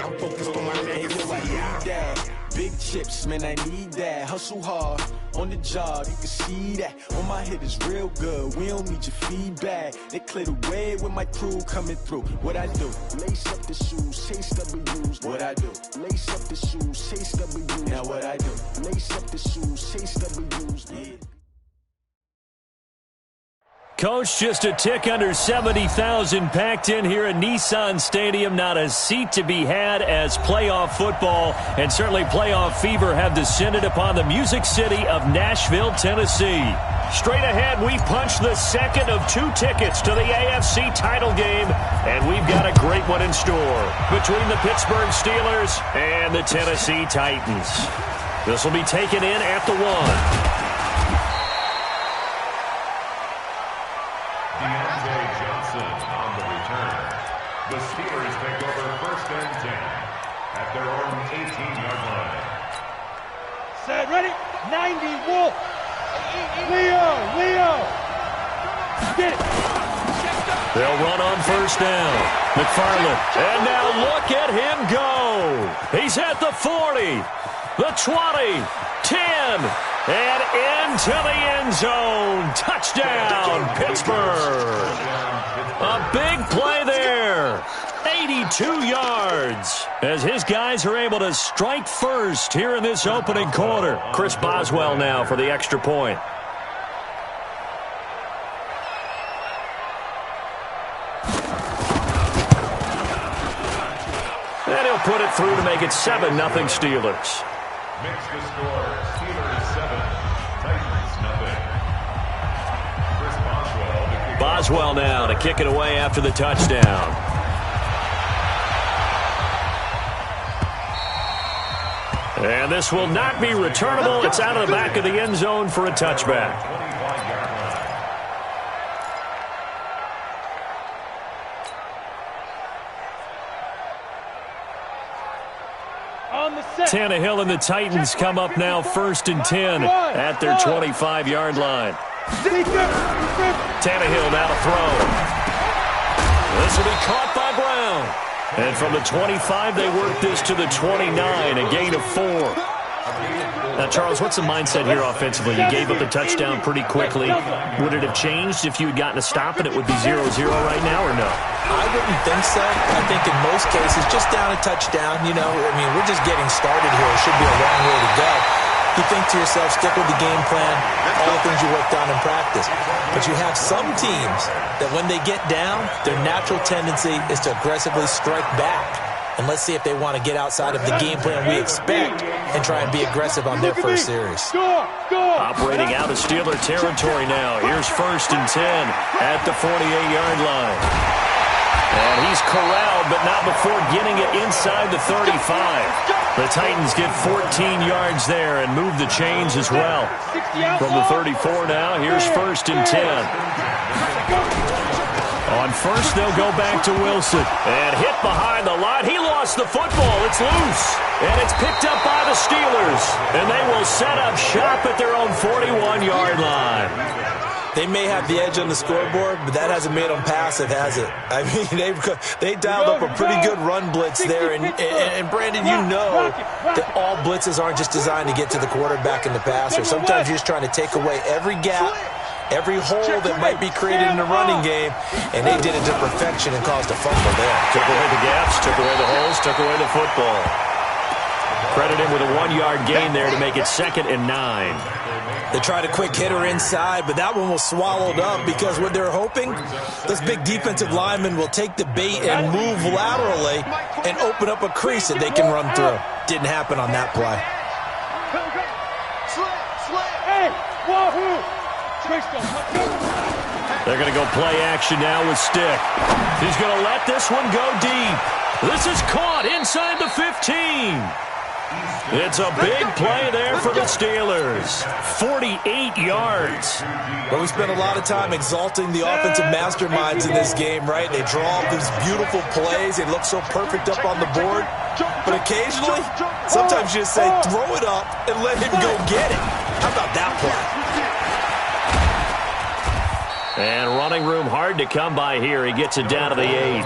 I'm focused on my man, so I need that. Big chips, man, I need that. Hustle hard on the job, you can see that. On my head is real good, we don't need your feedback. They clear the way with my crew coming through. What I do? Lace up the shoes, chase W's. What I do? Lace up the shoes, chase W's. Now what I do? Lace up the shoes, chase W's. Yeah. Coach, just a tick under 70,000 packed in here at Nissan Stadium. Not a seat to be had as playoff football and certainly playoff fever have descended upon the Music City of Nashville, Tennessee. Straight ahead, we punch the second of 2 tickets to the AFC title game, and we've got a great one in store between the Pittsburgh Steelers and the Tennessee Titans. This will be taken in at the 1. The Steelers take over 1st and 10 at their own 18-yard line. Set, ready? 90, Wolf. Leo. Get it. They'll run on 1st down. McFarland. And now look at him go. He's at the 40, the 20, 10, and into the end zone. Touchdown, Pittsburgh. A big play there. 82 yards as his guys are able to strike first here in this opening quarter. Chris Boswell now for the extra point. And he'll put it through to make it 7-0 Steelers. Makes the score Steelers 7, Titans nothing. Chris Boswell. Boswell now to kick it away after the touchdown. And this will not be returnable. It's out of the back of the end zone for a touchback. Tannehill and the Titans come up now 1st and 10 at their 25-yard line. Tannehill now to throw. This will be caught by Brown. And from the 25, they work this to the 29, a gain of 4. Now, Charles, what's the mindset here offensively? You gave up the touchdown pretty quickly. Would it have changed if you had gotten a stop and it would be 0-0 right now, or no? I wouldn't think so. I think in most cases, just down a touchdown, you know, I mean, we're just getting started here. It should be a long way to go. You think to yourself, stick with the game plan, all the things you worked on in practice. But you have some teams that when they get down, their natural tendency is to aggressively strike back. And let's see if they want to get outside of the game plan we expect and try and be aggressive on their first series. Operating out of Steeler territory now. Here's 1st and 10 at the 48-yard line. And he's corralled, but not before getting it inside the 35. The Titans get 14 yards there and move the chains as well. From the 34 now, here's 1st and 10. On 1st, they'll go back to Wilson. And hit behind the line. He lost the football. It's loose. And it's picked up by the Steelers. And they will set up shop at their own 41-yard line. They may have the edge on the scoreboard, but that hasn't made them passive, has it? I mean, they dialed up a pretty good run blitz there. And Brandon, you know that all blitzes aren't just designed to get to the quarterback and the passer. Sometimes you're just trying to take away every gap, every hole that might be created in the running game, and they did it to perfection and caused a fumble there. Took away the gaps, took away the holes, took away the football. Credit him with a 1-yard gain there to make it 2nd and 9. They tried a quick hitter inside, but that one was swallowed up because what they're hoping, this big defensive lineman will take the bait and move laterally and open up a crease that they can run through. Didn't happen on that play. They're going to go play action now with Stick. He's going to let this one go deep. This is caught inside the 15. It's a big play there for the Steelers. 48 yards. Well, we spent a lot of time exalting the offensive masterminds in this game, right? They draw up these beautiful plays. They look so perfect up on the board. But occasionally, sometimes you just say, throw it up and let him go get it. How about that play? And running room hard to come by here. He gets it down to the 8.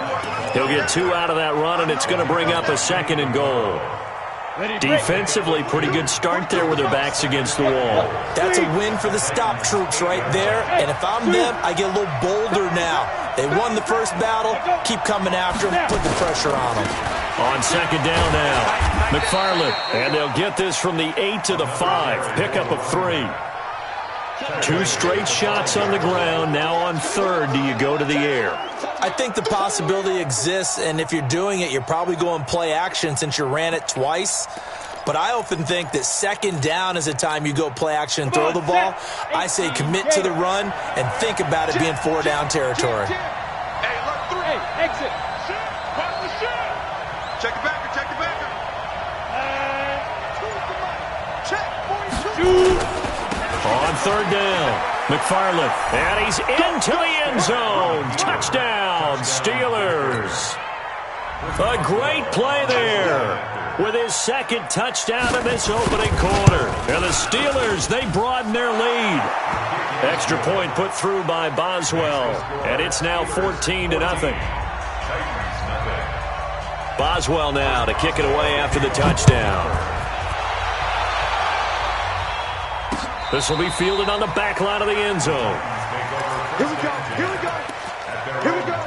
He'll get 2 out of that run, and it's going to bring up a 2nd and goal. Defensively, pretty good start there with their backs against the wall. That's a win for the stop troops right there. And if I'm them, I get a little bolder now. They won the first battle. Keep coming after them. Put the pressure on them. On 2nd down now, McFarland. And they'll get this from the 8 to the 5. Pickup of 3. 2 straight shots on the ground. Now on 3rd, do you go to the air? I think the possibility exists, and if you're doing it, you're probably going play action since you ran it twice. But I often think that 2nd down is a time you go play action and throw the ball. I say commit to the run and think about it being 4-down territory. Hey, look, 3. Hey, exit. Check the backer, check the backer. On 3rd down, McFarland, and he's into the end zone. Touchdown, Steelers. A great play there with his 2nd touchdown in this opening quarter. And the Steelers, they broaden their lead. Extra point put through by Boswell, and it's now 14-0. Boswell now to kick it away after the touchdown. This will be fielded on the back line of the end zone. Here we go. Here we go. Here we go.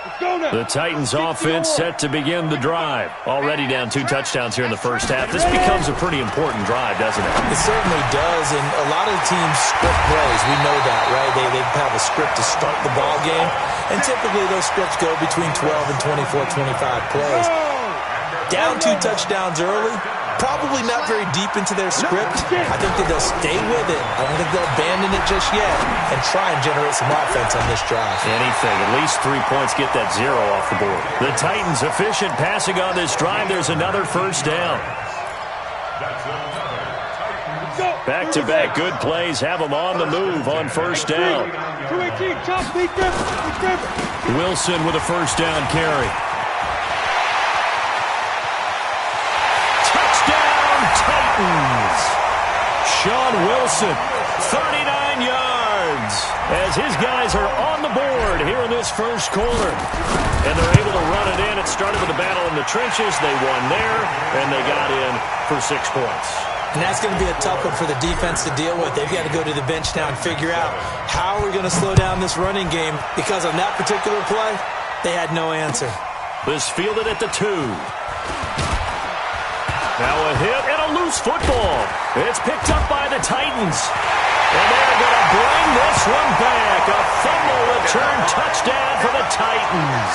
Let's go now. The Titans offense set to begin the drive. Already down 2 touchdowns here in the first half. This becomes a pretty important drive, doesn't it? It certainly does, and a lot of the teams script plays. We know that, right? They have a script to start the ball game, and typically those scripts go between 12 and 24, 25 plays. Down 2 touchdowns early, probably not very deep into their script. I think that they'll stay with it. I don't think they'll abandon it just yet and try and generate some offense on this drive. Anything. At least 3 points, get that 0 off the board. The Titans efficient passing on this drive. There's another 1st down. Back-to-back good plays have them on the move on 1st down. 218, chop, lead grip. Wilson with a 1st down carry. Titans. Sean Wilson, 39 yards, as his guys are on the board here in this first quarter. And they're able to run it in. It started with a battle in the trenches. They won there, and they got in for 6 points. And that's going to be a tough one for the defense to deal with. They've got to go to the bench now and figure out how are we going to slow down this running game, because on that particular play, they had no answer. This fielded at the 2. Now a hit and a loose football. It's picked up by the Titans. And they're going to bring this one back. A fumble return touchdown for the Titans.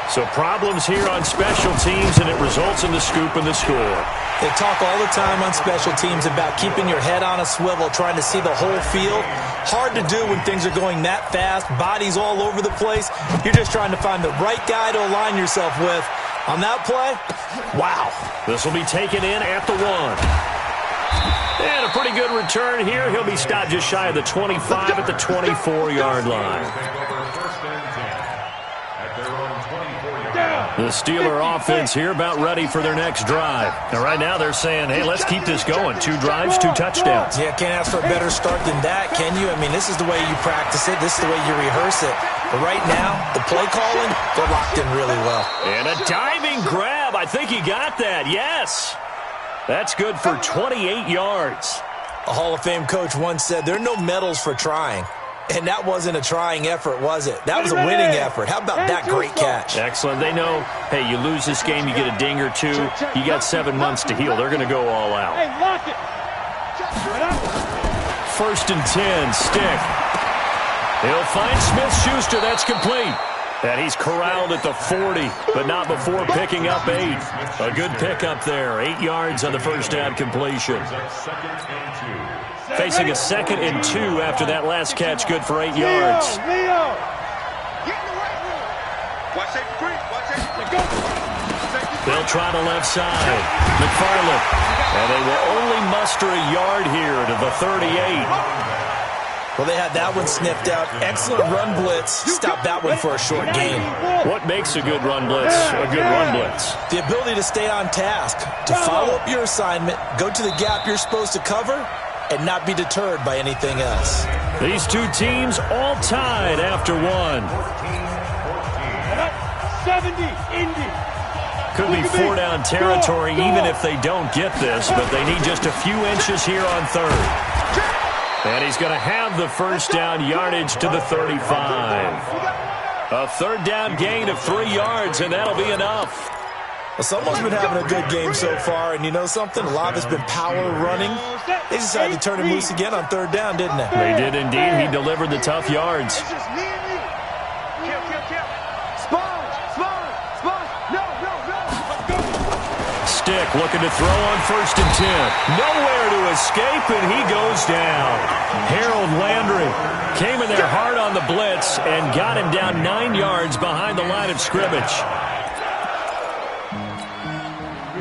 So problems here on special teams, and it results in the scoop and the score. They talk all the time on special teams about keeping your head on a swivel, trying to see the whole field. Hard to do when things are going that fast, bodies all over the place. You're just trying to find the right guy to align yourself with. On that play, wow. This will be taken in at the 1. And a pretty good return here. He'll be stopped just shy of the 25 at the 24-yard line. The Steeler offense here about ready for their next drive. And right now they're saying, hey, let's keep this going. 2 drives, 2 touchdowns. Yeah, can't ask for a better start than that, can you? I mean, this is the way you practice it. This is the way you rehearse it. But right now, the play calling, they're locked in really well. And a diving grab. I think he got that. Yes. That's good for 28 yards. A Hall of Fame coach once said, there are no medals for trying. And that wasn't a trying effort, was it? That was a winning effort. How about that great catch? Excellent. They know, hey, you lose this game, you get a ding or 2. You got 7 months to heal. They're going to go all out. Hey, lock it. 1st and 10, stick. He'll find Smith-Schuster. That's complete. And he's corralled at the 40, but not before picking up 8. A good pickup there. 8 yards on the 1st down completion. Facing a 2nd and 2 after that last catch, good for 8 yards. Leo. They'll try the left side. McFarland. And they will only muster a yard here to the 38. Well, they had that one sniffed out. Excellent run blitz. Stop that one for a short gain. What makes a good run blitz a good run blitz? The ability to stay on task, to follow up your assignment, go to the gap you're supposed to cover, and not be deterred by anything else. These two teams all tied after one. 70, Indy. Could be four-down territory even if they don't get this, but they need just a few inches here on third. And he's going to have the first down yardage to the 35. A third down gain of 3 yards, and that'll be enough. Well, someone's been having a good game so far, and you know something? A lot has been power running. They decided to turn him loose again on third down, didn't they? They did indeed. He delivered the tough yards. Stick looking to throw on 1st and 10. Nowhere to escape, and he goes down. Harold Landry came in there hard on the blitz and got him down 9 yards behind the line of scrimmage.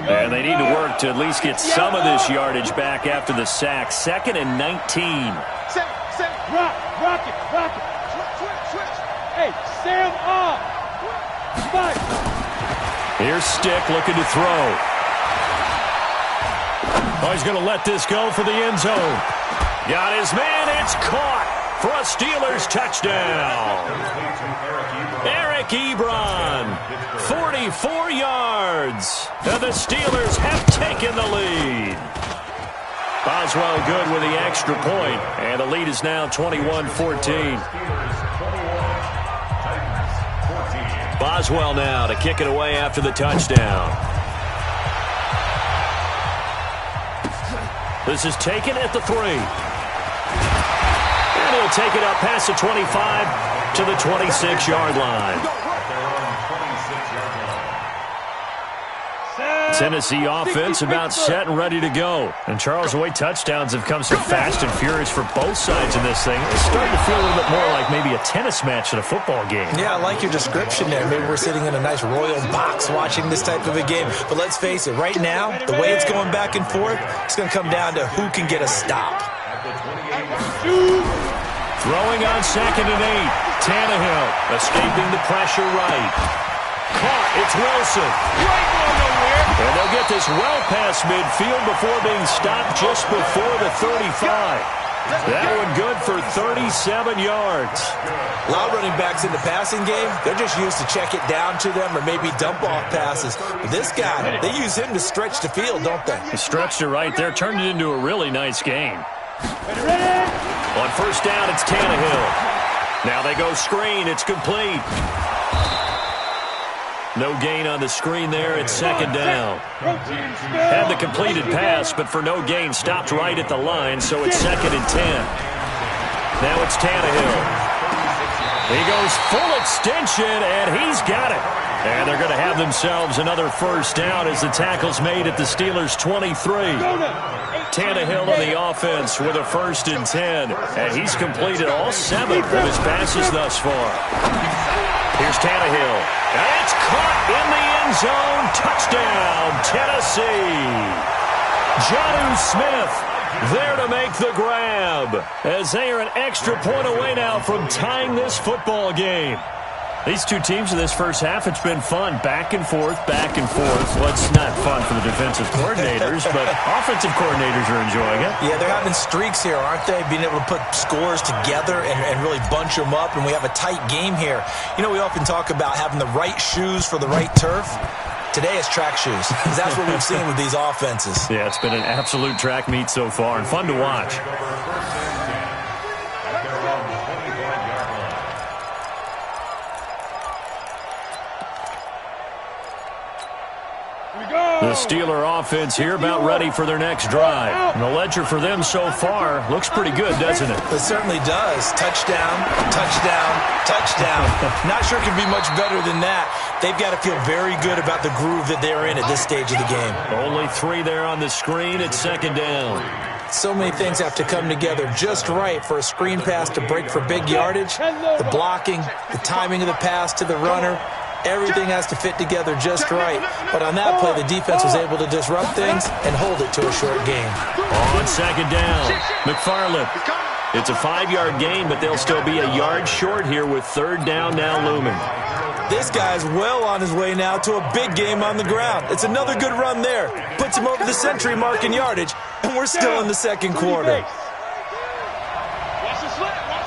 And they need to work to at least get some of this yardage back after the sack. 2nd and 19. Rock it. Switch. Hey, Sam off. Here's Stick looking to throw. Oh, he's going to let this go for the end zone. Got his man. It's caught for a Steelers touchdown. Eric Ebron, 44 yards. And the Steelers have taken the lead. Boswell good with the extra point, and the lead is now 21-14. Boswell now to kick it away after the touchdown. This is taken at the 3. And he'll take it up past the 25 to the 26-yard line. Tennessee offense about set and ready to go. And Charles, the way touchdowns have come so fast and furious for both sides in this thing, it's starting to feel a little bit more like maybe a tennis match than a football game. Yeah, I like your description there. Maybe we're sitting in a nice royal box watching this type of a game. But let's face it, right now, the way it's going back and forth, it's going to come down to who can get a stop. Throwing on 2nd and 8. Tannehill escaping the pressure right. Caught. It's Wilson. And they'll get this well past midfield before being stopped just before the 35. That one good for 37 yards. A lot of running backs in the passing game, they're just used to check it down to them or maybe dump off passes. But this guy, they use him to stretch the field, don't they? He stretched it right there, turned it into a really nice game. On 1st down, it's Tannehill. Now they go screen. It's complete. No gain on the screen there. It's 2nd down. Had the completed pass, but for no gain, stopped right at the line, so it's 2nd and 10. Now it's Tannehill. He goes full extension, and he's got it. And they're going to have themselves another 1st down as the tackle's made at the Steelers' 23. Tannehill on the offense with a 1st and 10. And he's completed all 7 of his passes thus far. Here's Tannehill. And it's caught in the end zone. Touchdown, Tennessee. Jonnu Smith there to make the grab, as they are an extra point away now from tying this football game. These two teams in this first half, it's been fun. Back and forth, back and forth. Well, it's not fun for the defensive coordinators, but offensive coordinators are enjoying it. Yeah, they're having streaks here, aren't they? Being able to put scores together and really bunch them up, and we have a tight game here. You know, we often talk about having the right shoes for the right turf. Today it's track shoes, because that's what we've seen with these offenses. Yeah, it's been an absolute track meet so far, and fun to watch. The Steeler offense here about ready for their next drive. And the ledger for them so far looks pretty good, doesn't it? It certainly does. Touchdown, touchdown, touchdown. Not sure it could be much better than that. They've got to feel very good about the groove that they're in at this stage of the game. Only 3 there on the screen at 2nd down. So many things have to come together just right for a screen pass to break for big yardage. The blocking, the timing of the pass to the runner. Everything has to fit together just right. But on that play, the defense was able to disrupt things and hold it to a short game. On 2nd down, McFarland. It's a 5-yard gain, but they'll still be a yard short here with 3rd down now looming. This guy's well on his way now to a big game on the ground. It's another good run there. Puts him over the century mark in yardage, and we're still in the 2nd quarter. Watch the slant.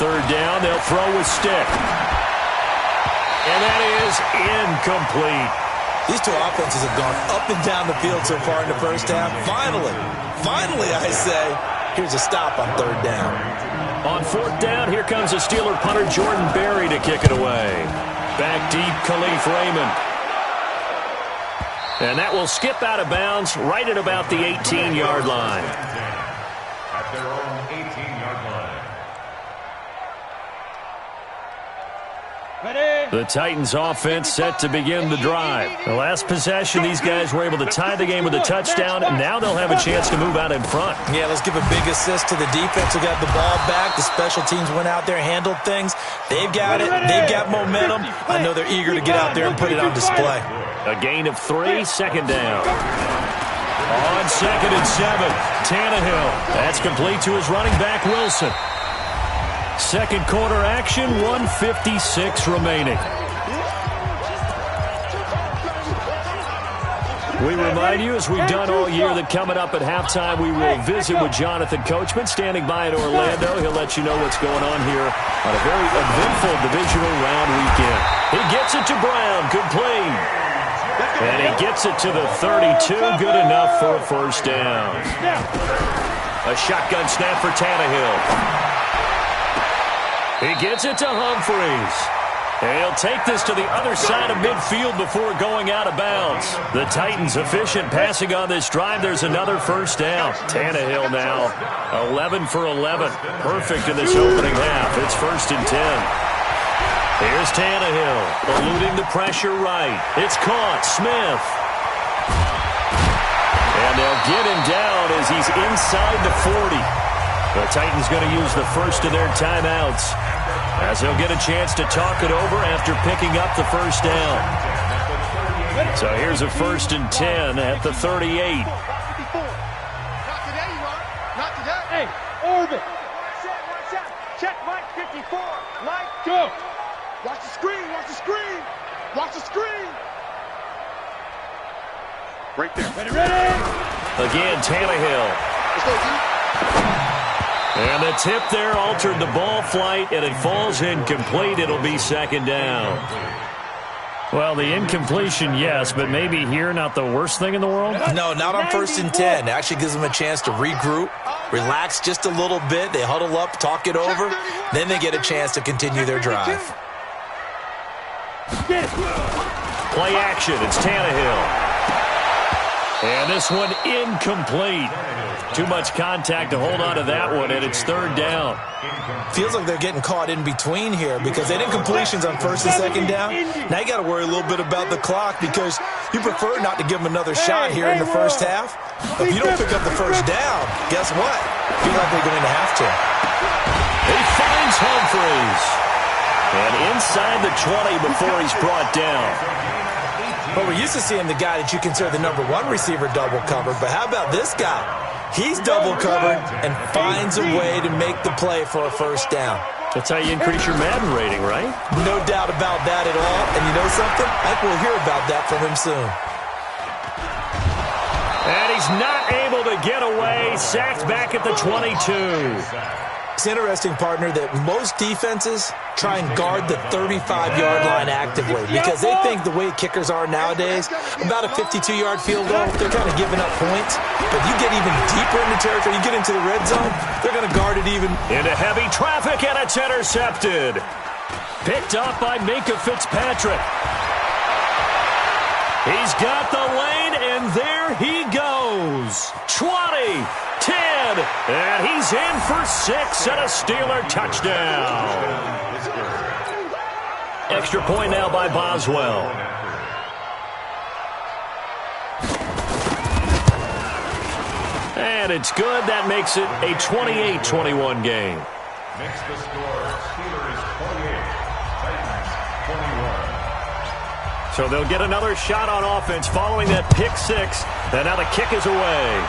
Third down, they'll throw with stick. And that is incomplete. These two offenses have gone up and down the field so far in the first half. Finally, I say, here's a stop on third down. On fourth down, here comes a Steeler punter, Jordan Berry, to kick it away. Back deep, Khalif Raymond. And that will skip out of bounds right at about the 18-yard line. At their own 18-yard line. The Titans offense set to begin the drive. The last possession, these guys were able to tie the game with a touchdown, and now they'll have a chance to move out in front. Yeah, let's give a big assist to the defense who got the ball back. The special teams went out there, handled things. They've got it. They've got momentum. I know they're eager to get out there and put it on display. A gain of 3, second down. On 2nd and 7, Tannehill. That's complete to his running back, Wilson. Second quarter action, 1:56 remaining. We remind you, as we've done all year, that coming up at halftime, we will visit with Jonathan Coachman, standing by in Orlando. He'll let you know what's going on here on a very eventful divisional round weekend. He gets it to Brown, good play. And he gets it to the 32, good enough for a first down. A shotgun snap for Tannehill. He gets it to Humphreys. He'll take this to the other side of midfield before going out of bounds. The Titans efficient passing on this drive. There's another first down. Tannehill now 11 for 11. Perfect in this opening half. It's 1st and 10. Here's Tannehill eluding the pressure right. It's caught. Smith. And they'll get him down as he's inside the 40. The Titans going to use the first of their timeouts, as he'll get a chance to talk it over after picking up the first down. So here's a 1st and 10 at the 38. Not today, Ron. Not today. Hey, orbit. Watch out. Check Mike 54. Mike, go. Watch the screen. Watch the screen. Watch the screen. Right there. Ready. Again, Tannehill. Let's go, dude. And the tip there altered the ball flight, and it falls incomplete. It'll be 2nd down. Well, the incompletion, yes, but maybe here not the worst thing in the world? No, not on 1st and 10. It actually gives them a chance to regroup, relax just a little bit. They huddle up, talk it over. Then they get a chance to continue their drive. Play action. It's Tannehill. And this one incomplete. Too much contact to hold on to that one, and it's 3rd down. Feels like they're getting caught in between here because they didn't completions on 1st and 2nd down. Now you got to worry a little bit about the clock because you prefer not to give them another shot here in the first half. If you don't pick up the first down, guess what? You're likely going to have to. He finds Humphreys. And inside the 20 before he's brought down. But we're used to seeing the guy that you consider the #1 receiver double covered. But how about this guy? He's double covered and finds a way to make the play for a first down. That's how you increase your Madden rating, right? No doubt about that at all. And you know something? I think we'll hear about that from him soon. And he's not able to get away. Sacked back at the 22. It's interesting, partner, that most defenses try and guard the 35-yard line actively because they think the way kickers are nowadays, about a 52-yard field goal, they're kind of giving up points. But you get even deeper into territory, you get into the red zone, they're going to guard it even. Into heavy traffic, and it's intercepted. Picked up by Minkah Fitzpatrick. He's got the lane, and there he goes. 20, 10, and he's in for 6 and a Steeler touchdown. Extra point now by Boswell. And it's good. That makes it a 28-21 game. Makes the score Steelers 28, Titans 21. So they'll get another shot on offense following that pick 6. And now the kick is away.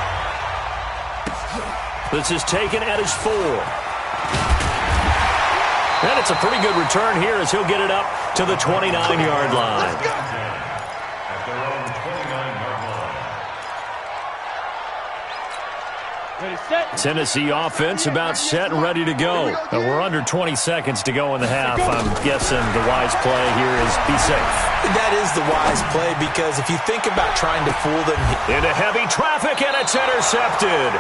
This is taken at his 4. And it's a pretty good return here as he'll get it up to the 29-yard line. At their own 29-yard line. Tennessee offense about set and ready to go. We're under 20 seconds to go in the half. I'm guessing the wise play here is be safe. That is the wise play, because if you think about trying to fool them. Into heavy traffic, and it's intercepted.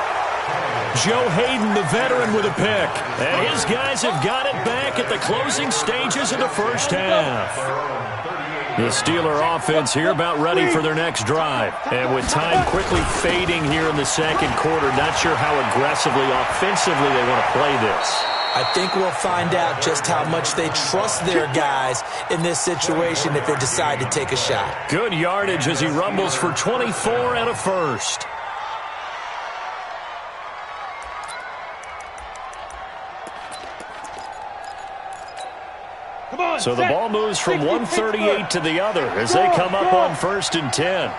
Joe Hayden, the veteran, with a pick. And his guys have got it back at the closing stages of the first half. The Steeler offense here about ready for their next drive. And with time quickly fading here in the second quarter, not sure how aggressively, offensively they want to play this. I think we'll find out just how much they trust their guys in this situation if they decide to take a shot. Good yardage as he rumbles for 24 and a first. So the ball moves from 138 to the other as they come up on 1st and 10.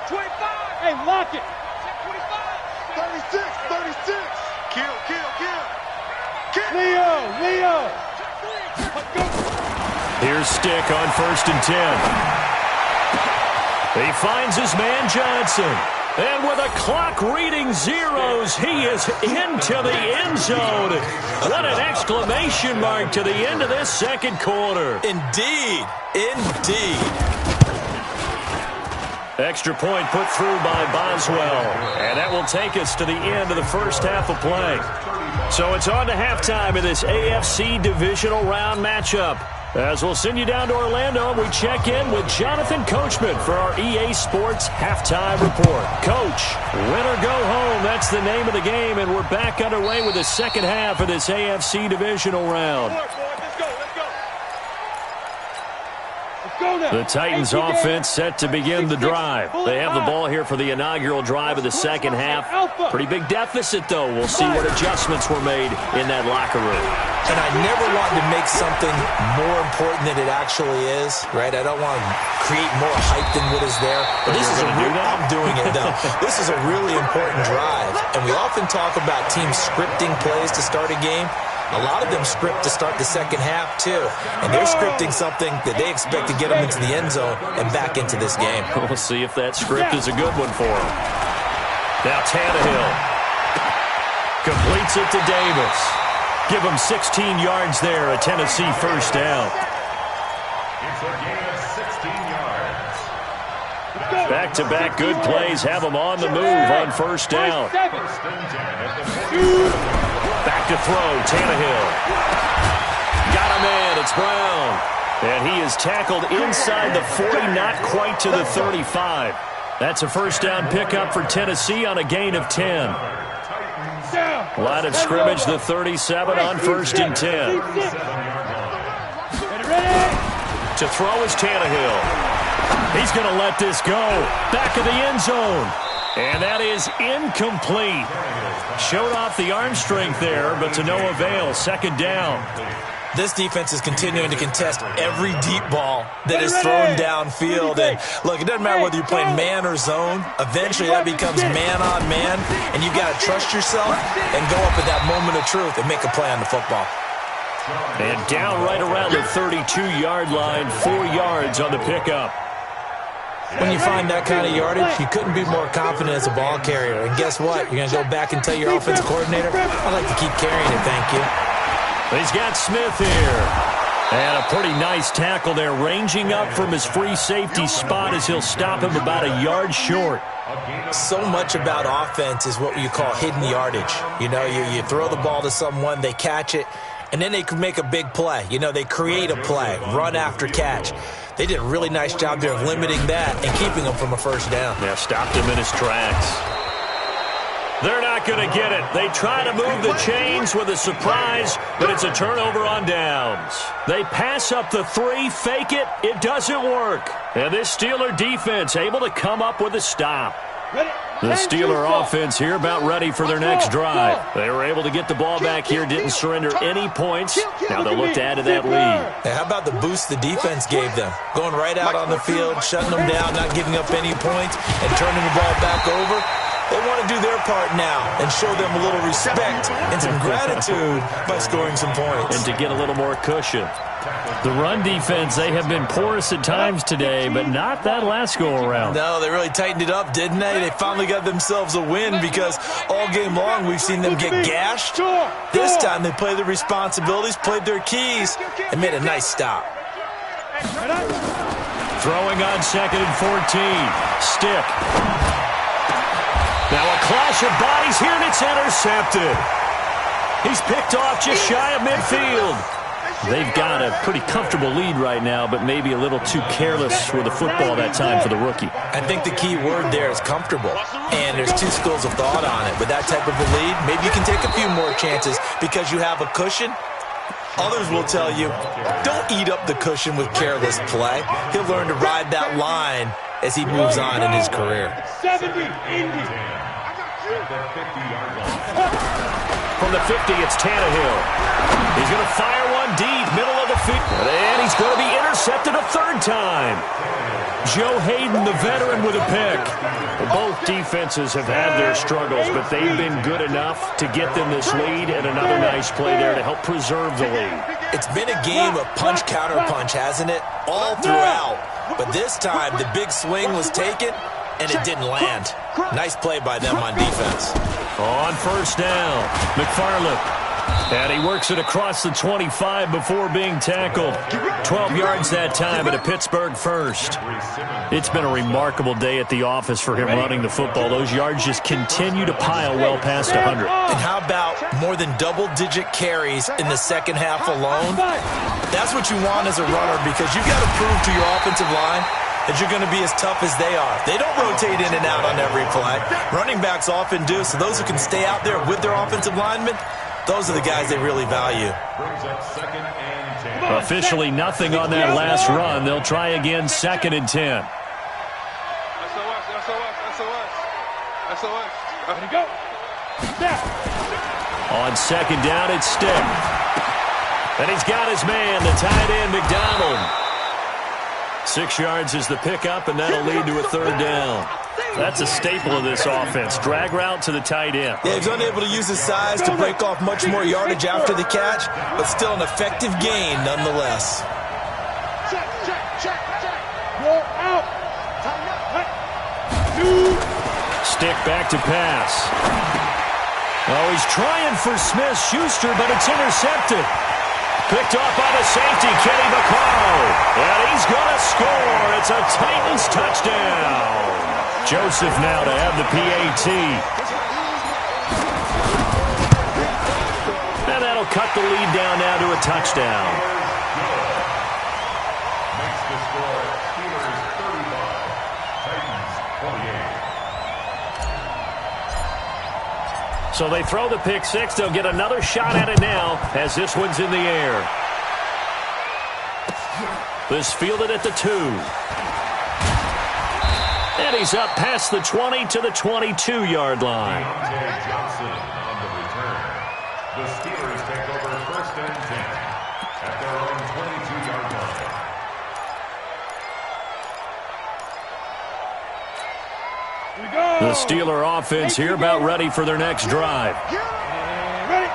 25. Hey, lock it. 36. Kill. Leo. Here's Stick on 1st and 10. He finds his man Johnson. And with a clock reading zeros, he is into the end zone. What an exclamation mark to the end of this second quarter. Indeed. Extra point put through by Boswell. And that will take us to the end of the first half of play. So it's on to halftime in this AFC divisional round matchup. As we'll send you down to Orlando, we check in with Jonathan Coachman for our EA Sports Halftime Report. Coach, win or go home, that's the name of the game, and we're back underway with the second half of this AFC divisional round. The Titans offense set to begin the drive. They have the ball here for the inaugural drive of the second half. Pretty big deficit, though. We'll see what adjustments were made in that locker room. And I never want to make something more important than it actually is, right? I don't want to create more hype than what is there. But this is I'm doing it, though. This is a really important drive. And we often talk about teams scripting plays to start a game. A lot of them script to start the second half, too. And they're scripting something that they expect to get them into the end zone and back into this game. We'll see if that script is a good one for them. Now Tannehill completes it to Davis. Give him 16 yards there, a Tennessee first down. It's a gain of 16 yards. Back-to-back good plays have them on the move on first down. Back to throw, Tannehill. Got him in, it's Brown. And he is tackled inside the 40, not quite to the 35. That's a first down pickup for Tennessee on a gain of 10. Line of scrimmage, the 37 on 1st and 10. To throw is Tannehill. He's going to let this go. Back of the end zone. And that is incomplete. Showed off the arm strength there, but to no avail. Second down. This defense is continuing to contest every deep ball that is thrown downfield. And look, it doesn't matter whether you're playing man or zone. Eventually that becomes man on man, and you've got to trust yourself and go up at that moment of truth and make a play on the football. And down right around the 32-yard line, 4 yards on the pickup. When you find that kind of yardage, you couldn't be more confident as a ball carrier. And guess what? You're going to go back and tell your offensive coordinator, I'd like to keep carrying it, thank you. He's got Smith here. And a pretty nice tackle there, ranging up from his free safety spot as he'll stop him about a yard short. So much about offense is what you call hidden yardage. You know, you throw the ball to someone, they catch it, and then they can make a big play. You know, they create a play, run after catch. They did a really nice job there of limiting that and keeping him from a first down. Yeah, stopped him in his tracks. They're not going to get it. They try to move the chains with a surprise, but it's a turnover on downs. They pass up the 3, fake it. It doesn't work. And this Steeler defense able to come up with a stop. The Steeler offense here about ready for their next drive. They were able to get the ball back here, didn't surrender any points. Now they'll look to add to that lead. Hey, how about the boost the defense gave them? Going right out on the field, shutting them down, not giving up any points, and turning the ball back over. They want to do their their part now and show them a little respect and some gratitude by scoring some points. And to get a little more cushion. The run defense, they have been porous at times today, but not that last go-around. No, they really tightened it up, didn't they? They finally got themselves a win because all game long we've seen them get gashed. This time they played their responsibilities, played their keys, and made a nice stop. Throwing on 2nd and 14. Stick. Now a clash of bodies here, and it's intercepted. He's picked off just shy of midfield. They've got a pretty comfortable lead right now, but maybe a little too careless with the football that time for the rookie. I think the key word there is comfortable, and there's two schools of thought on it. With that type of a lead, maybe you can take a few more chances because you have a cushion. Others will tell you, don't eat up the cushion with careless play. He'll learn to ride that line as he moves on in his career. 70, Indy. From the 50, it's Tannehill. He's going to fire one deep, middle of the field. And he's going to be intercepted a third time. Joe Hayden, the veteran, with a pick. Well, both defenses have had their struggles, but they've been good enough to get them this lead, and another nice play there to help preserve the lead. It's been a game of punch-counter-punch, hasn't it? All throughout. But this time, the big swing was taken, and it didn't land. Nice play by them on defense. On first down, McFarland. And he works it across the 25 before being tackled. 12 yards that time at a Pittsburgh first. It's been a remarkable day at the office for him running the football. Those yards just continue to pile well past 100. And how about more than double-digit carries in the second half alone? That's what you want as a runner because you've got to prove to your offensive line that you're going to be as tough as they are. They don't rotate in and out on every play. Running backs often do, so those who can stay out there with their offensive linemen, those are the guys they really value. Officially nothing on that last run. They'll try again 2nd and 10. On 2nd down, it's Stick. And he's got his man, the tight end, McDonald. 6 yards is the pickup, and that'll lead to a third down. That's a staple of this offense. Drag route to the tight end. Yeah, he's unable to use his size to break off much more yardage after the catch, but still an effective gain nonetheless. Check. Roll out. Stick back to pass. Oh, he's trying for Smith-Schuster, but it's intercepted. Picked off by the safety, Kenny Vaccaro. And he's going to score. It's a Titans touchdown. Joseph now to have the PAT. And that'll cut the lead down now to a touchdown. Makes the score Steelers 35, Titans 28. So they throw the pick six. They'll get another shot at it now as this one's in the air. This fielded at the 2. And he's up past the 20 to the 22-yard line. Johnson on the return. The Steelers take over 1st and 10 at their own 22-yard line. The Steeler offense here about ready for their next drive. Ready.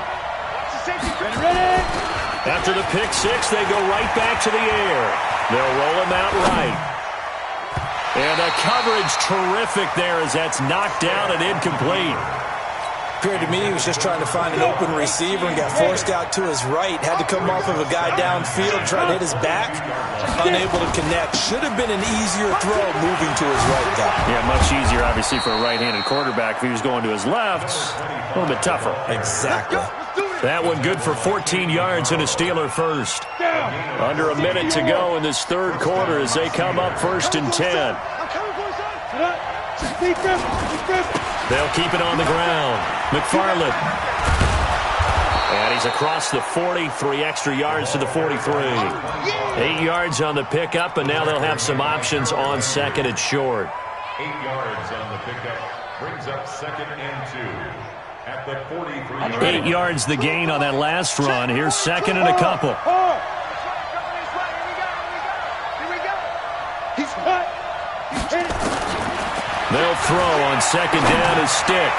After the pick six, they go right back to the air. They'll roll him out right. And the coverage terrific there as that's knocked down and incomplete. Appeared to me he was just trying to find an open receiver and got forced out to his right. Had to come off of a guy downfield, try to hit his back. Unable to connect. Should have been an easier throw moving to his right, though. Yeah, much easier, obviously, for a right-handed quarterback. If he was going to his left, a little bit tougher. Exactly. That one good for 14 yards and a Steeler first. Under a minute to go in this third quarter as they come up 1st and 10. They'll keep it on the ground. McFarland. And he's across the 40, 3 extra yards to the 43. 8 yards on the pickup, and now they'll have some options on 2nd and short. 8 yards on the pickup brings up 2nd and 2 at the 43. 8 yards the gain on that last run. Here's 2nd and a couple. They'll throw on second down as Stick.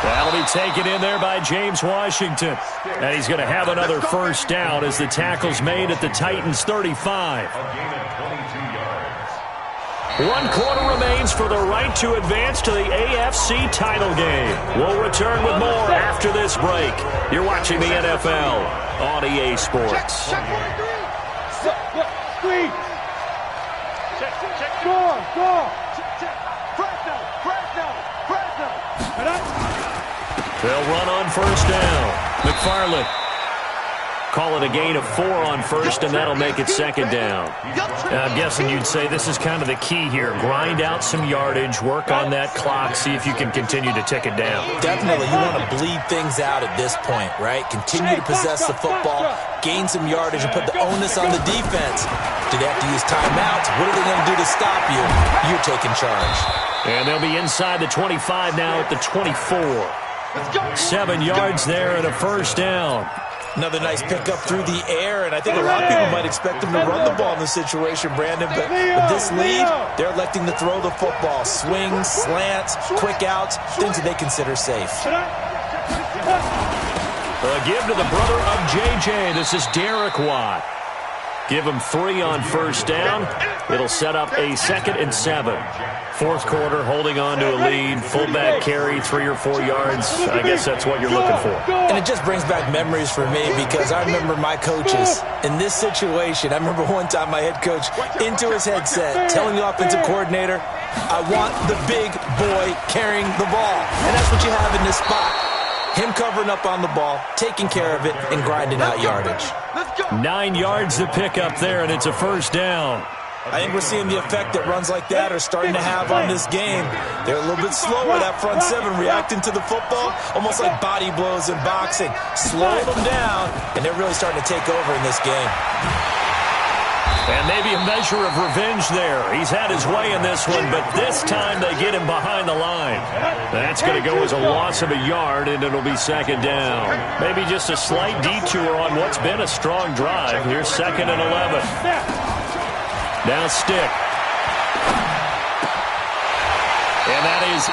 That'll be taken in there by James Washington. And he's going to have another first down as the tackle's made at the Titans' 35. One quarter remains for the right to advance to the AFC title game. We'll return with more after this break. You're watching the NFL on EA Sports. Check. Go. Fresno. They'll run on first down. McFarland. Call it a gain of 4 on first, and that'll make it second down. I'm guessing you'd say this is kind of the key here. Grind out some yardage, work on that clock, see if you can continue to tick it down. Definitely. You want to bleed things out at this point, right? Continue to possess the football, gain some yardage, and put the onus on the defense. Do they have to use timeouts? What are they going to do to stop you? You're taking charge. And they'll be inside the 25 now at the 24. 7 yards there and a first down. Another nice pickup through the air, and I think a lot of people might expect them to run the ball in this situation, Brandon, but with this lead, they're electing to throw the football. Swings, slants, quick outs, things that they consider safe. A give to the brother of J.J. This is Derek Watt. Give him 3 on first down. It'll set up a 2nd and 7. Fourth quarter, holding on to a lead. Fullback carry, 3 or 4 yards. I guess that's what you're looking for. And it just brings back memories for me because I remember my coaches in this situation. I remember one time my head coach into his headset telling the offensive coordinator, I want the big boy carrying the ball. And that's what you have in this spot. Him covering up on the ball, taking care of it, and grinding out yardage. 9 yards to pick up there, and it's a first down. I think we're seeing the effect that runs like that are starting to have on this game. They're a little bit slower, that front 7, reacting to the football, almost like body blows in boxing. Slow them down, and they're really starting to take over in this game. And maybe a measure of revenge there. He's had his way in this one, but this time they get him behind the line. That's going to go as a loss of a yard, and it'll be second down. Maybe just a slight detour on what's been a strong drive. Here's 2nd and 11. Now Stick. And that is